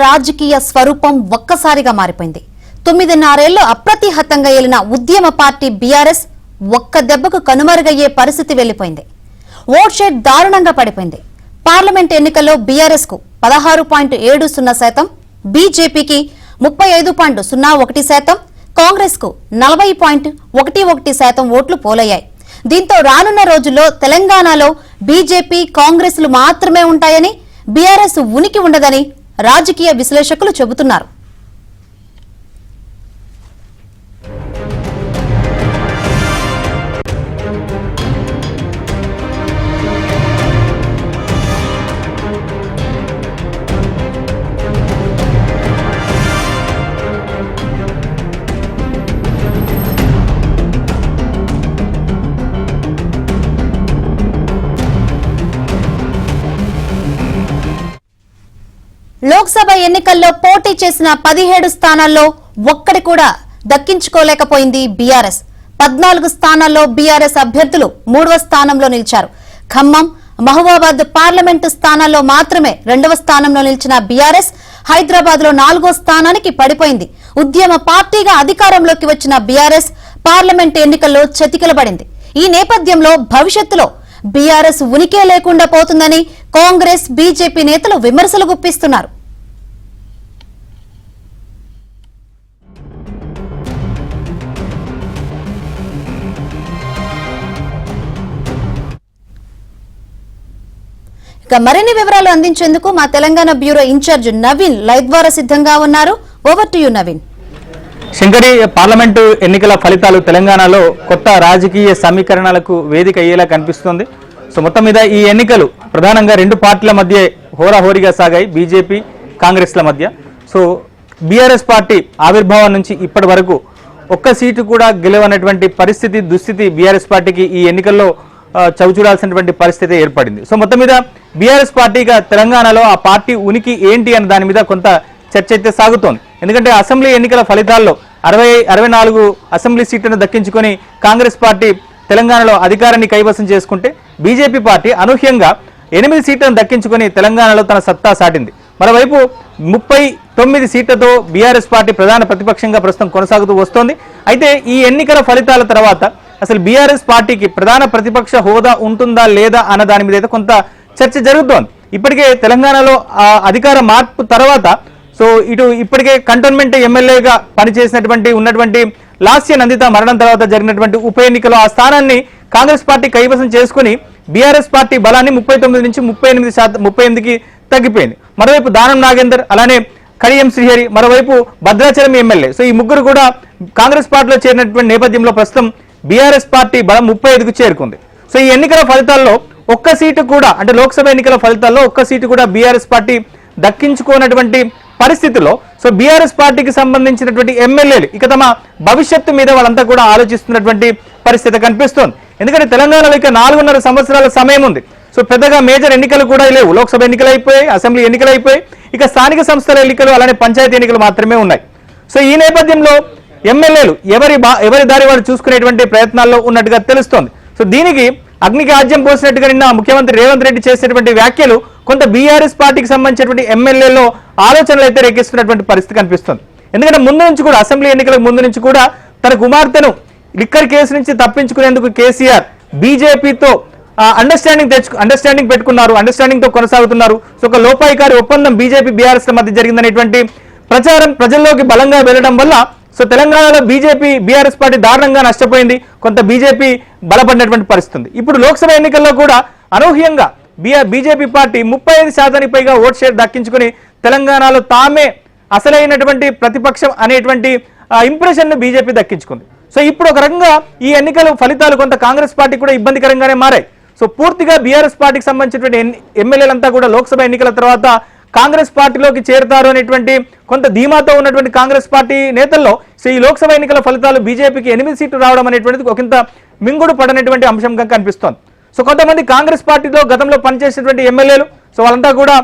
రాజకీయ స్వరూపం ఒక్కసారిగా మారిపోయింది. 9.5 ఏళ్లు అప్రతిహతంగా ఏలిన ఉద్యమ పార్టీ బీఆర్ఎస్ ఒక్క దెబ్బకు కనుమరుగయ్యే పరిస్థితి వెళ్లిపోయింది. ఓట్ షేర్ దారుణంగా పడిపోయింది. పార్లమెంట్ ఎన్నికల్లో బీఆర్ఎస్ కు 16.70%, బీజేపీకి 35.01%, కాంగ్రెస్ కు 40.11% ఓట్లు పోలయ్యాయి. దీంతో రానున్న రోజుల్లో తెలంగాణలో బీజేపీ, కాంగ్రెస్లు మాత్రమే ఉంటాయని, బీఆర్ఎస్ ఉనికి ఉండదని రాజకీయ విశ్లేషకులు చెబుతున్నారు. లోక్సభ ఎన్నికల్లో పోటీ చేసిన 17 స్థానాల్లో ఒక్కటి కూడా దక్కించుకోలేకపోయింది బీఆర్ఎస్. 14 స్థానాల్లో బీఆర్ఎస్ అభ్యర్థులు 3వ స్థానంలో నిలిచారు. ఖమ్మం, మహబూబాబాద్ పార్లమెంటు స్థానాల్లో మాత్రమే 2వ స్థానంలో నిలిచిన బీఆర్ఎస్ హైదరాబాద్ లో 4వ స్థానానికి పడిపోయింది. ఉద్యమ పార్టీగా అధికారంలోకి వచ్చిన బీఆర్ఎస్ పార్లమెంటు ఎన్నికల్లో చతికిలబడింది. ఈ నేపథ్యంలో భవిష్యత్తులో బీఆర్ఎస్ ఉనికే లేకుండా పోతుందని కాంగ్రెస్, బీజేపీ నేతలు విమర్శలు గుప్పిస్తున్నారు. ఇక మరిన్ని వివరాలు అందించేందుకు మా Telangana bureau in charge Naveen live ద్వారా సిద్ధంగా ఉన్నారు. Over to you Naveen. Shankari, parliament ఎన్నికల ఫలితాలు తెలంగాణలో కొత్త రాజకీయ సమీకరణలకు వేదిక అయ్యేలా కనిపిస్తుంది. సో మొత్తం మీద ఈ ఎన్నికలు ప్రధానంగా 2 పార్టీల మధ్య హోరాహోరీగా సాగాయి, బీజేపీ, కాంగ్రెస్ల మధ్య. సో బీఆర్ఎస్ పార్టీ ఆవిర్భావం నుంచి ఇప్పటి వరకు ఒక్క సీటు కూడా గెలవనటువంటి దుస్థితి బీఆర్ఎస్ పార్టీకి ఈ ఎన్నికల్లో చవిచూడాల్సినటువంటి పరిస్థితి ఏర్పడింది. సో మొత్తం మీద బీఆర్ఎస్ పార్టీగా తెలంగాణలో ఆ పార్టీ ఉనికి ఏంటి అన్న దాని మీద కొంత చర్చ అయితే సాగుతోంది. ఎందుకంటే అసెంబ్లీ ఎన్నికల ఫలితాల్లో 64 అసెంబ్లీ సీట్లను దక్కించుకొని కాంగ్రెస్ పార్టీ తెలంగాణలో అధికారాన్ని కైవసం చేసుకుంటే, బీజేపీ పార్టీ అనూహ్యంగా 8 సీట్లను దక్కించుకొని తెలంగాణలో తన సత్తా సాటింది. మరోవైపు 39 సీట్లతో బీఆర్ఎస్ పార్టీ ప్రధాన ప్రతిపక్షంగా ప్రస్తుతం కొనసాగుతూ వస్తోంది. అయితే ఈ ఎన్నికల ఫలితాల తర్వాత అసలు బీఆర్ఎస్ పార్టీకి ప్రధాన ప్రతిపక్ష హోదా ఉంటుందా లేదా అన్న దాని మీద అయితే కొంత చర్చ జరుగుతోంది. ఇప్పటికే తెలంగాణలో అధికార మార్పు తర్వాత ఇటు ఇప్పటికే కంటోన్మెంట్ ఎమ్మెల్యేగా ఉన్నటువంటి లాస్య నందిత మరణం తర్వాత జరిగినటువంటి ఉప ఎన్నికలో ఆ స్థానాన్ని కాంగ్రెస్ పార్టీ కైవసం చేసుకుని బీఆర్ఎస్ పార్టీ బలాన్ని 39 నుంచి 38కి తగ్గిపోయింది. మరోవైపు దానం నాగేందర్, అలానే కడియం శ్రీహరి, మరోవైపు భద్రాచలం ఎమ్మెల్యే, సో ఈ ముగ్గురు కూడా కాంగ్రెస్ పార్టీలో చేరినటువంటి నేపథ్యంలో ప్రస్తుతం బీఆర్ఎస్ పార్టీ బలం 35కు చేరుకుంది. సో ఈ ఎన్నికల ఫలితాల్లో ఒక్క సీటు కూడా, అంటే లోక్సభ ఎన్నికల ఫలితాల్లో ఒక్క సీటు కూడా బీఆర్ఎస్ పార్టీ దక్కించుకోనటువంటి పరిస్థితుల్లో సో బీఆర్ఎస్ పార్టీకి సంబంధించినటువంటి ఎమ్మెల్యేలు ఇక తమ భవిష్యత్తు మీద వాళ్ళంతా కూడా ఆలోచిస్తున్నటువంటి పరిస్థితి కనిపిస్తోంది. ఎందుకంటే తెలంగాణలో ఇక 4.5 సంవత్సరాల సమయం ఉంది. సో పెద్దగా మేజర్ ఎన్నికలు కూడా లేవు. లోక్సభ ఎన్నికలు అయిపోయాయి, అసెంబ్లీ ఎన్నికలు అయిపోయాయి, ఇక స్థానిక సంస్థల ఎన్నికలు, అలానే పంచాయతీ ఎన్నికలు మాత్రమే ఉన్నాయి. సో ఈ నేపథ్యంలో ఎమ్మెల్యేలు ఎవరి దారి వారు చూసుకునేటువంటి ప్రయత్నాల్లో ఉన్నట్టుగా తెలుస్తోంది. సో దీనికి అగ్నికి ఆజ్యం పోసినట్టుగా నిన్న ముఖ్యమంత్రి రేవంత్ రెడ్డి చేసినటువంటి వ్యాఖ్యలు కొంత బీఆర్ఎస్ పార్టీకి సంబంధించినటువంటి ఎమ్మెల్యేలో ఆలోచనలు అయితే రేకిస్తున్నటువంటి పరిస్థితి కనిపిస్తుంది. ఎందుకంటే ముందు నుంచి కూడా, అసెంబ్లీ ఎన్నికలకు ముందు నుంచి కూడా తన కుమార్తెను లిక్కర్ కేసు నుంచి తప్పించుకునేందుకు కేసీఆర్ బీజేపీతో అండర్స్టాండింగ్ పెట్టుకున్నారు, అండర్స్టాండింగ్ తో కొనసాగుతున్నారు. సో ఒక లోపాయికారి ఒప్పందం బీజేపీ, బీఆర్ఎస్ మధ్య జరిగిందనేటువంటి ప్రచారం ప్రజల్లోకి బలంగా వెళ్లడం వల్ల సో తెలంగాణలో బీజేపీ, బీఆర్ఎస్ పార్టీ దారుణంగా నష్టపోయింది, కొంత బీజేపీ బలపడినటువంటి పరిస్థితి. ఇప్పుడు లోక్సభ ఎన్నికల్లో కూడా అనూహ్యంగా బీజేపీ పార్టీ 35% పైగా ఓట్ షేర్ దక్కించుకుని తెలంగాణలో తామే అసలైనటువంటి ప్రతిపక్షం అనేటువంటి ఇంప్రెషన్ ను బీజేపీ దక్కించుకుంది. సో ఇప్పుడు ఒక రకంగా ఈ ఎన్నికల ఫలితాలు కొంత కాంగ్రెస్ పార్టీ కూడా ఇబ్బందికరంగానే మారాయి. సో పూర్తిగా బీఆర్ఎస్ పార్టీకి సంబంధించినటువంటి ఎమ్మెల్యేలంతా కూడా లోక్సభ ఎన్నికల తర్వాత కాంగ్రెస్ పార్టీలోకి చేరుతారు అనేటువంటి కొంత ధీమాతో ఉన్నటువంటి కాంగ్రెస్ పార్టీ నేతల్లో సో ఈ లోక్సభ ఎన్నికల ఫలితాలు బీజేపీకి 8 సీట్లు రావడం అనేటువంటిది ఒకంత మింగుడు పడనటువంటి అంశంగా కనిపిస్తోంది. సో కొంతమంది కాంగ్రెస్ పార్టీలో గతంలో పనిచేసినటువంటి ఎమ్మెల్యేలు సో వాళ్ళంతా కూడా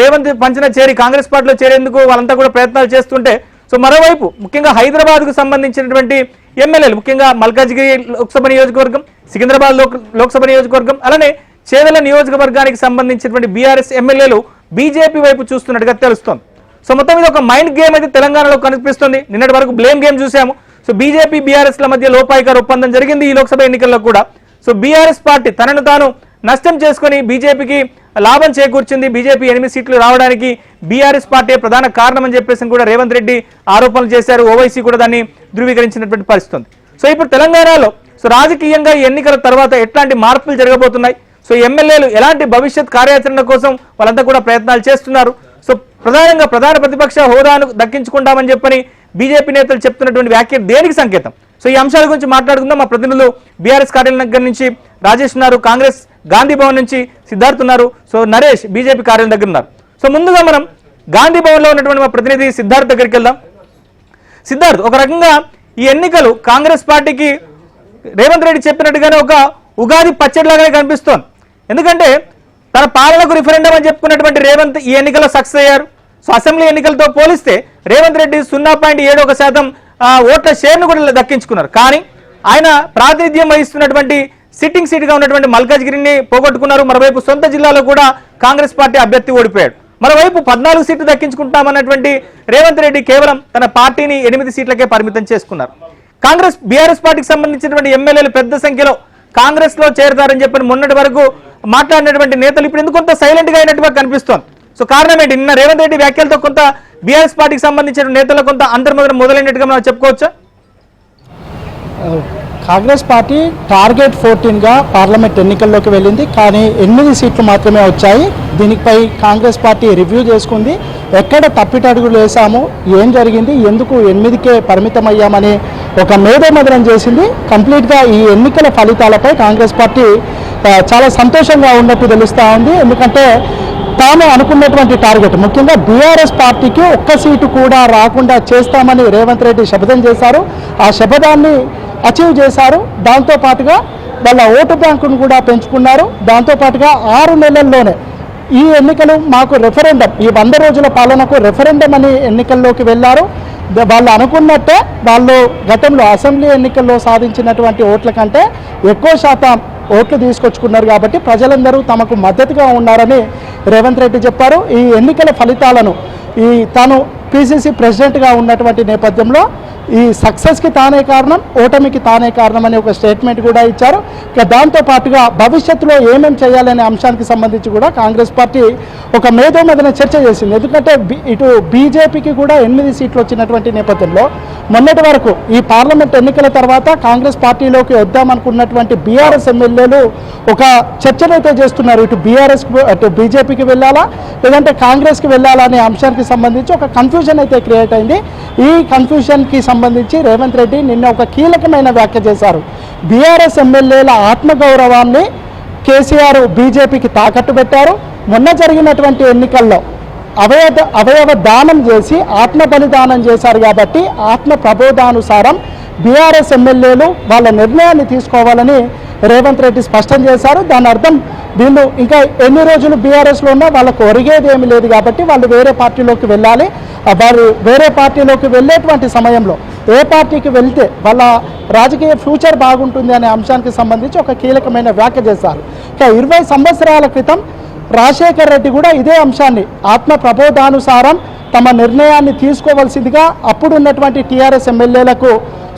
రేవంత్ పంచన చేరి కాంగ్రెస్ పార్టీలో చేరేందుకు వాళ్ళంతా కూడా ప్రయత్నాలు చేస్తుంటే, సో మరోవైపు ముఖ్యంగా హైదరాబాద్కు సంబంధించినటువంటి ఎమ్మెల్యేలు, ముఖ్యంగా మల్కాజ్గిరి లోక్సభ నియోజకవర్గం, సికింద్రాబాద్ లోక్సభ నియోజకవర్గం, అలానే చేవెళ్ల నియోజకవర్గానికి సంబంధించినటువంటి బీఆర్ఎస్ ఎమ్మెల్యేలు బీజేపీ వైపు చూస్తున్నట్టుగా తెలుస్తోంది. సో మొత్తం మీద ఒక మైండ్ గేమ్ అయితే తెలంగాణలో కనిపిస్తుంది. నిన్నటి వరకు బ్లేమ్ గేమ్ చూసాము. సో బీజేపీ బీఆర్ఎస్ ల మధ్య లోపాయికార ఒప్పందం జరిగింది ఈ లోక్సభ ఎన్నికల్లో కూడా. సో బీఆర్ఎస్ పార్టీ తనను తాను నష్టం చేసుకుని బీజేపీకి లాభం చేకూర్చింది. బీజేపీ 8 సీట్లు రావడానికి బీఆర్ఎస్ పార్టీ ప్రధాన కారణం అని చెప్పేసి కూడా రేవంత్ రెడ్డి ఆరోపణలు చేశారు. ఓవైసీ కూడా దాన్ని ధృవీకరించినటువంటి పరిస్థితి ఉంది. సో ఇప్పుడు తెలంగాణలో సో రాజకీయంగా ఈ ఎన్నికల తర్వాత ఎట్లాంటి మార్పులు జరగబోతున్నాయి, సో ఎమ్మెల్యేలు ఎలాంటి భవిష్యత్ కార్యాచరణ కోసం వాళ్ళంతా కూడా ప్రయత్నాలు చేస్తున్నారు. సో ప్రధానంగా ప్రధాన ప్రతిపక్ష హోదాను దక్కించుకుంటామని చెప్పని బీజేపీ నేతలు చెప్తున్నటువంటి వ్యాఖ్య దేనికి సంకేతం? సో ఈ అంశాల గురించి మాట్లాడుకుందాం. మా ప్రతినిధులు బీఆర్ఎస్ కార్యాలయం దగ్గర నుంచి రాజేష్ ఉన్నారు, కాంగ్రెస్ గాంధీ భవన్ నుంచి సిద్ధార్థ్ ఉన్నారు, సో నరేష్ బీజేపీ కార్యాలయం దగ్గర ఉన్నారు. సో ముందుగా మనం గాంధీ భవన్ లో ఉన్నటువంటి మా ప్రతినిధి సిద్ధార్థ్ దగ్గరికి వెళ్దాం. సిద్ధార్థ్, ఒక రకంగా ఈ ఎన్నికలు కాంగ్రెస్ పార్టీకి రేవంత్ రెడ్డి చెప్పినట్టుగానే ఒక ఉగాది పచ్చడిలాగానే కనిపిస్తోంది. ఎందుకంటే తన పాలనకు రిఫరెండం అని చెప్పుకున్నటువంటి రేవంత్ ఈ ఎన్నికల్లో సక్సెస్ అయ్యారు. సో అసెంబ్లీ ఎన్నికలతో పోలిస్తే రేవంత్ రెడ్డి 0.71% ఓట్ల షేర్ను కూడా దక్కించుకున్నారు. కానీ ఆయన ప్రాతినిధ్యం వహిస్తున్నటువంటి సిట్టింగ్ సీట్గా ఉన్నటువంటి మల్కాజ్గిరిని పోగొట్టుకున్నారు. మరోవైపు సొంత జిల్లాలో కూడా కాంగ్రెస్ పార్టీ అభ్యర్థి ఓడిపోయాడు. మరోవైపు 14 సీట్లు దక్కించుకుంటామన్నటువంటి రేవంత్ రెడ్డి కేవలం తన పార్టీని 8 సీట్లకే పరిమితం చేసుకున్నారు. కాంగ్రెస్ బీఆర్ఎస్ పార్టీకి సంబంధించినటువంటి ఎమ్మెల్యేలు పెద్ద సంఖ్యలో కాంగ్రెస్ లో చేరతారని చెప్పి మొన్నటి వరకు మాట్లాడినటువంటి నేతలు ఇప్పుడు ఎందుకు కొంత సైలెంట్ గా అయినట్టుగా కనిపిస్తోంది. సో కారణం ఏంటి? నిన్న రేవంత్ రెడ్డి వ్యాఖ్యలతో కొంత బీఆర్ఎస్ పార్టీకి సంబంధించిన నేతలు కొంత అంతర్మదనం మొదలైనట్టుగా మనం చెప్పుకోవచ్చా? కాంగ్రెస్ పార్టీ టార్గెట్ 14గా పార్లమెంట్ ఎన్నికల్లోకి వెళ్ళింది, కానీ 8 సీట్లు మాత్రమే వచ్చాయి. దీనిపై కాంగ్రెస్ పార్టీ రివ్యూ చేసుకుంది. ఎక్కడ తప్పిటడుగులు వేసాము, ఏం జరిగింది, ఎందుకు 8కే పరిమితమయ్యామని ఒక మేధోమథనం చేసింది. కంప్లీట్గా ఈ ఎన్నికల ఫలితాలపై కాంగ్రెస్ పార్టీ చాలా సంతోషంగా ఉన్నట్టు తెలుస్తూ ఉంది. ఎందుకంటే తాను అనుకున్నటువంటి టార్గెట్, ముఖ్యంగా బీఆర్ఎస్ పార్టీకి ఒక్క సీటు కూడా రాకుండా చేస్తామని రేవంత్ రెడ్డి శపథం చేశారు. ఆ శపథాన్ని అచీవ్ చేశారు. దాంతోపాటుగా వాళ్ళ ఓటు బ్యాంకును కూడా పెంచుకున్నారు. దాంతోపాటుగా 6 నెలల్లోనే ఈ ఎన్నికలు మాకు రెఫరెండం, ఈ 100 రోజుల పాలనకు రెఫరెండం అని ఎన్నికల్లోకి వెళ్ళారు. వాళ్ళు అనుకున్నట్టే వాళ్ళు గతంలో అసెంబ్లీ ఎన్నికల్లో సాధించినటువంటి ఓట్ల కంటే ఎక్కువ శాతం ఓట్లు తీసుకొచ్చుకున్నారు. కాబట్టి ప్రజలందరూ తమకు మద్దతుగా ఉన్నారని రేవంత్ రెడ్డి చెప్పారు. ఈ ఎన్నికల ఫలితాలను తాను పిసిసి ప్రెసిడెంట్గా ఉన్నటువంటి నేపథ్యంలో ఈ సక్సెస్కి తానే కారణం, ఓటమికి తానే కారణం అనే ఒక స్టేట్మెంట్ కూడా ఇచ్చారు. ఇక దాంతోపాటుగా భవిష్యత్తులో ఏమేమి చేయాలనే అంశానికి సంబంధించి కూడా కాంగ్రెస్ పార్టీ ఒక మేధోమథన చర్చ చేసింది. ఎందుకంటే ఇటు బీజేపీకి కూడా 8 సీట్లు వచ్చినటువంటి నేపథ్యంలో మొన్నటి వరకు ఈ పార్లమెంట్ ఎన్నికల తర్వాత కాంగ్రెస్ పార్టీలోకి వద్దామనుకున్నటువంటి బీఆర్ఎస్ ఎమ్మెల్యేలు ఒక చర్చనైతే చేస్తున్నారు. ఇటు బీఆర్ఎస్ అటు బీజేపీకి వెళ్ళాలా లేదంటే కాంగ్రెస్కి వెళ్ళాలా అనే అంశానికి సంబంధించి ఒక కన్ఫ్యూజన్ అయితే క్రియేట్ అయింది. ఈ కన్ఫ్యూజన్కి సంబంధించి రేవంత్ రెడ్డి నిన్న ఒక కీలకమైన వ్యాఖ్య చేశారు. బీఆర్ఎస్ ఎమ్మెల్యేల ఆత్మగౌరవాన్ని కేసీఆర్ బీజేపీకి తాకట్టు పెట్టారు. మొన్న జరిగినటువంటి ఎన్నికల్లో అవయవ దానం చేసి ఆత్మ బలిదానం చేశారు. కాబట్టి ఆత్మ ప్రబోధానుసారం బీఆర్ఎస్ ఎమ్మెల్యేలు వాళ్ళ నిర్ణయాన్ని తీసుకోవాలని రేవంత్ రెడ్డి స్పష్టం చేశారు. దాని అర్థం వీళ్ళు ఇంకా ఎన్ని రోజులు బీఆర్ఎస్లో ఉన్నా వాళ్ళకు ఒరిగేది ఏమీ లేదు. కాబట్టి వాళ్ళు వేరే పార్టీలోకి వెళ్ళాలి. వారు వేరే పార్టీలోకి వెళ్ళేటువంటి సమయంలో ఏ పార్టీకి వెళ్తే వాళ్ళ రాజకీయ ఫ్యూచర్ బాగుంటుంది అనే అంశానికి సంబంధించి ఒక కీలకమైన వ్యాఖ్య చేశారు. ఇక 20 సంవత్సరాల క్రితం రాజశేఖర్ రెడ్డి కూడా ఇదే అంశాన్ని ఆత్మ ప్రబోధానుసారం తమ నిర్ణయాన్ని తీసుకోవాల్సిందిగా అప్పుడున్నటువంటి టీఆర్ఎస్ ఎమ్మెల్యేలకు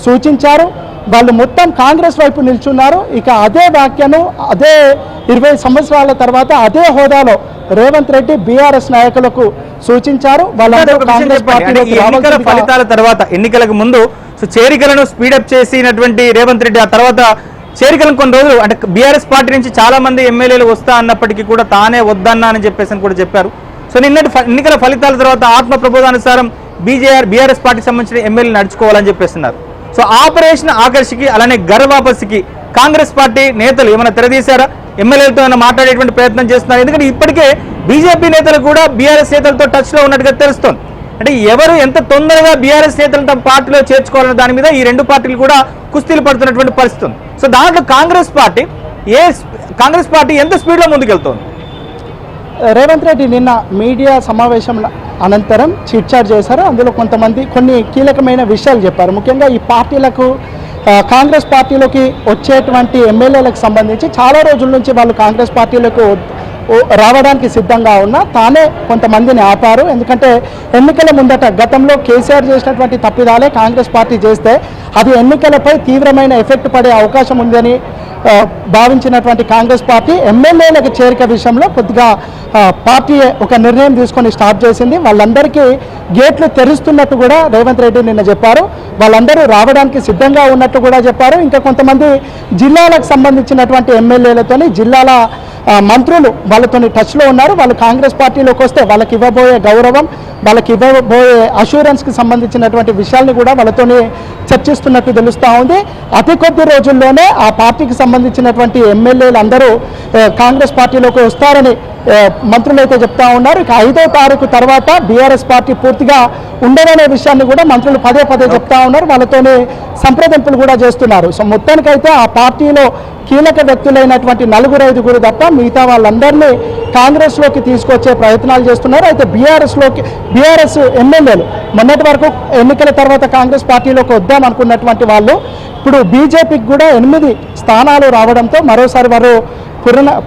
సూచించారు. వాళ్ళు మొత్తం కాంగ్రెస్ వైపు నిల్చున్నారు. ఇక అదే వ్యాఖ్యను అదే 20 సంవత్సరాల తర్వాత అదే హోదాలో రేవంత్ రెడ్డి బీఆర్ఎస్ నాయకులకు సూచించారు. వాళ్ళందరూ కాంగ్రెస్ పార్టీలోకి ఎన్నికల ఫలితాల తర్వాత ఎన్నికలకు ముందు సో చేరికలను స్పీడప్ చేసినటువంటి రేవంత్ రెడ్డి ఆ తర్వాత చేరికలను కొన్ని రోజులు అంటే బీఆర్ఎస్ పార్టీ నుంచి చాలా మంది ఎమ్మెల్యేలు వస్తా అన్నప్పటికీ కూడా తానే వద్దన్నా అని చెప్పేసి కూడా చెప్పారు. సో నిన్నటి ఎన్నికల ఫలితాల తర్వాత ఆత్మ ప్రబోధానుసారం బీఆర్ఎస్ పార్టీకి సంబంధించిన ఎమ్మెల్యేలు నడుచుకోవాలని చెప్పేస్తున్నారు. సో ఆపరేషన్ ఆకర్షికి అలానే గర్వాపసికి కాంగ్రెస్ పార్టీ నేతలు ఏమైనా తెరదీశారా? ఎమ్మెల్యేలతో ఏమైనా మాట్లాడేటువంటి ప్రయత్నం చేస్తున్నారు? ఎందుకంటే ఇప్పటికే బీజేపీ నేతలు కూడా బీఆర్ఎస్ నేతలతో టచ్ లో ఉన్నట్టుగా తెలుస్తోంది. అంటే ఎవరు ఎంత తొందరగా బీఆర్ఎస్ నేతలు తమ పార్టీలో చేర్చుకోవాలన్న దాని మీద ఈ 2 పార్టీలు కూడా కుస్తీలు పడుతున్నటువంటి పరిస్థితి ఉంది. సో దాంట్లో కాంగ్రెస్ పార్టీ ఎంత స్పీడ్లో ముందుకెళ్తోంది? రేవంత్ రెడ్డి నిన్న మీడియా సమావేశం అనంతరం చిట్చాట్ చేశారు. అందులో కొన్ని కీలకమైన విషయాలు చెప్పారు. ముఖ్యంగా ఈ పార్టీలకు కాంగ్రెస్ పార్టీలోకి వచ్చేటువంటి ఎమ్మెల్యేలకు సంబంధించి చాలా రోజుల నుంచి వాళ్ళు కాంగ్రెస్ పార్టీలకు రావడానికి సిద్ధంగా ఉన్నా తానే కొంతమందిని ఆపారు. ఎందుకంటే ఎన్నికల ముందట గతంలో కేసీఆర్ చేసినటువంటి తప్పిదాలే కాంగ్రెస్ పార్టీ చేస్తే అది ఎన్నికలపై తీవ్రమైన ఎఫెక్ట్ పడే అవకాశం ఉందని భావించినటువంటి కాంగ్రెస్ పార్టీ ఎమ్మెల్యేలకు చేరిక విషయంలో కొద్దిగా పార్టీ ఒక నిర్ణయం తీసుకొని స్టార్ట్ చేసింది. వాళ్ళందరికీ గేట్లు తెరుస్తున్నట్టు కూడా రేవంత్ రెడ్డి నిన్న చెప్పారు. వాళ్ళందరూ రావడానికి సిద్ధంగా ఉన్నట్టు కూడా చెప్పారు. ఇంకా కొంతమంది జిల్లాలకు సంబంధించినటువంటి ఎమ్మెల్యేలతోని జిల్లాల మంత్రులు వాళ్ళతోని టచ్లో ఉన్నారు. వాళ్ళు కాంగ్రెస్ పార్టీలోకి వస్తే వాళ్ళకి ఇవ్వబోయే గౌరవం, వాళ్ళకి ఇవ్వబోయే అష్యూరెన్స్కి సంబంధించినటువంటి విషయాల్ని కూడా వాళ్ళతోని చర్చిస్తున్నట్టు తెలుస్తూ ఉంది. అతి కొద్ది రోజుల్లోనే ఆ పార్టీకి సంబంధించినటువంటి ఎమ్మెల్యేలు అందరూ కాంగ్రెస్ పార్టీలోకి వస్తారని మంత్రులు అయితే చెప్తా ఉన్నారు. ఇక 5వ తారీఖు తర్వాత బీఆర్ఎస్ పార్టీ పూర్తిగా ఉండదనే విషయాన్ని కూడా మంత్రులు పదే పదే చెప్తా ఉన్నారు. వాళ్ళతోనే సంప్రదింపులు కూడా చేస్తున్నారు. సో మొత్తానికైతే ఆ పార్టీలో కీలక వ్యక్తులైనటువంటి 4-5 తప్ప మిగతా వాళ్ళందరినీ కాంగ్రెస్లోకి తీసుకొచ్చే ప్రయత్నాలు చేస్తున్నారు. అయితే బీఆర్ఎస్ ఎమ్మెల్యేలు మొన్నటి వరకు ఎన్నికల తర్వాత కాంగ్రెస్ పార్టీలోకి వద్దాం అనుకున్నటువంటి వాళ్ళు ఇప్పుడు బీజేపీకి కూడా 8 స్థానాలు రావడంతో మరోసారి వారు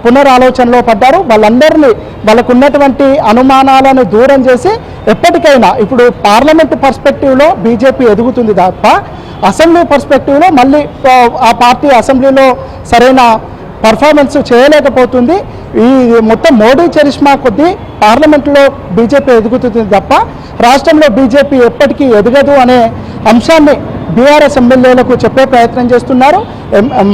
పునరాలోచనలో పడ్డారు. వాళ్ళందరినీ వాళ్ళకు ఉన్నటువంటి అనుమానాలను దూరం చేసి ఎప్పటికైనా ఇప్పుడు పార్లమెంటు పర్స్పెక్టివ్లో బీజేపీ ఎదుగుతుంది తప్ప అసెంబ్లీ పర్స్పెక్టివ్లో మళ్ళీ ఆ పార్టీ అసెంబ్లీలో సరైన పర్ఫార్మెన్స్ చేయలేకపోతుంది. ఈ మొత్తం మోడీ చరిష్మా కొద్దీ పార్లమెంట్లో బీజేపీ ఎదుగుతుంది తప్ప రాష్ట్రంలో బీజేపీ ఎప్పటికీ ఎదగదు అనే అంశాన్ని బీఆర్ఎస్ ఎమ్మెల్యేలకు చెప్పే ప్రయత్నం చేస్తున్నారు.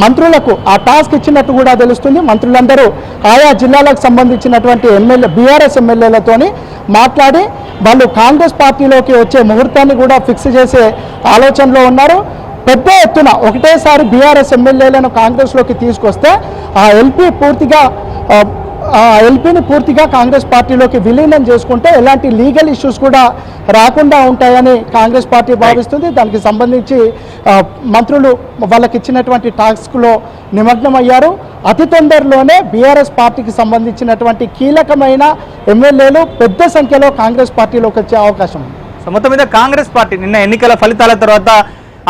మంత్రులకు ఆ టాస్క్ ఇచ్చినట్టు కూడా తెలుస్తుంది. మంత్రులందరూ ఆయా జిల్లాలకు సంబంధించినటువంటి బీఆర్ఎస్ ఎమ్మెల్యేలతోని మాట్లాడి వాళ్ళు కాంగ్రెస్ పార్టీలోకి వచ్చే ముహూర్తాన్ని కూడా ఫిక్స్ చేసే ఆలోచనలో ఉన్నారు. పెద్ద ఎత్తున ఒకటేసారి బీఆర్ఎస్ ఎమ్మెల్యేలను కాంగ్రెస్లోకి తీసుకొస్తే ఆ ఎల్పీని పూర్తిగా కాంగ్రెస్ పార్టీలోకి విలీనం చేసుకుంటే ఎలాంటి లీగల్ ఇష్యూస్ కూడా రాకుండా ఉంటాయని కాంగ్రెస్ పార్టీ భావిస్తుంది. దానికి సంబంధించి మంత్రులు వాళ్ళకి ఇచ్చినటువంటి టాస్క్లో నిమగ్నమయ్యారు. అతి తొందరలోనే బీఆర్ఎస్ పార్టీకి సంబంధించినటువంటి కీలకమైన ఎమ్మెల్యేలు పెద్ద సంఖ్యలో కాంగ్రెస్ పార్టీలోకి వచ్చే అవకాశం ఉంది. సో మొత్తం మీద కాంగ్రెస్ పార్టీ నిన్న ఎన్నికల ఫలితాల తర్వాత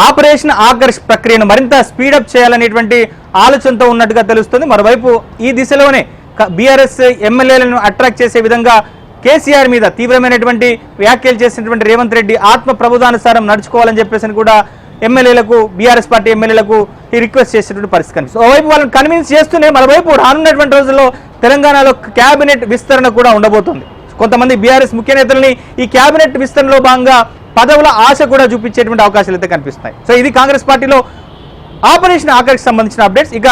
ఆపరేషన్ ఆకర్ష్ ప్రక్రియను మరింత స్పీడప్ చేయాలనేటువంటి ఆలోచనతో ఉన్నట్టుగా తెలుస్తుంది. మరోవైపు ఈ దిశలోనే బీఆర్ఎస్ ఎమ్మెల్యేలను అట్రాక్ట్ చేసే విధంగా కేసీఆర్ మీద తీవ్రమైనటువంటి వ్యాఖ్యలు చేసినటువంటి రేవంత్ రెడ్డి ఆత్మ ప్రబోధానుసారం నడుచుకోవాలని చెప్పేసి కూడా ఎమ్మెల్యేలకు బీఆర్ఎస్ పార్టీ ఎమ్మెల్యేలకు రిక్వెస్ట్ చేసేటువంటి పరిస్థితి కనిపిస్తుంది. ఓవైపు వాళ్ళని కన్విన్స్ చేస్తూనే మరోవైపు రానున్నటువంటి రోజుల్లో తెలంగాణలో క్యాబినెట్ విస్తరణ కూడా ఉండబోతుంది. కొంతమంది బీఆర్ఎస్ ముఖ్య నేతల్ని ఈ క్యాబినెట్ విస్తరణలో భాగంగా పదవుల ఆశ కూడా చూపించేటువంటి అవకాశాలు అయితే కనిపిస్తున్నాయి. సో ఇది కాంగ్రెస్ పార్టీలో ఆపరేషన్ ఆకర్ష్ సంబంధించిన అప్డేట్స్. ఇక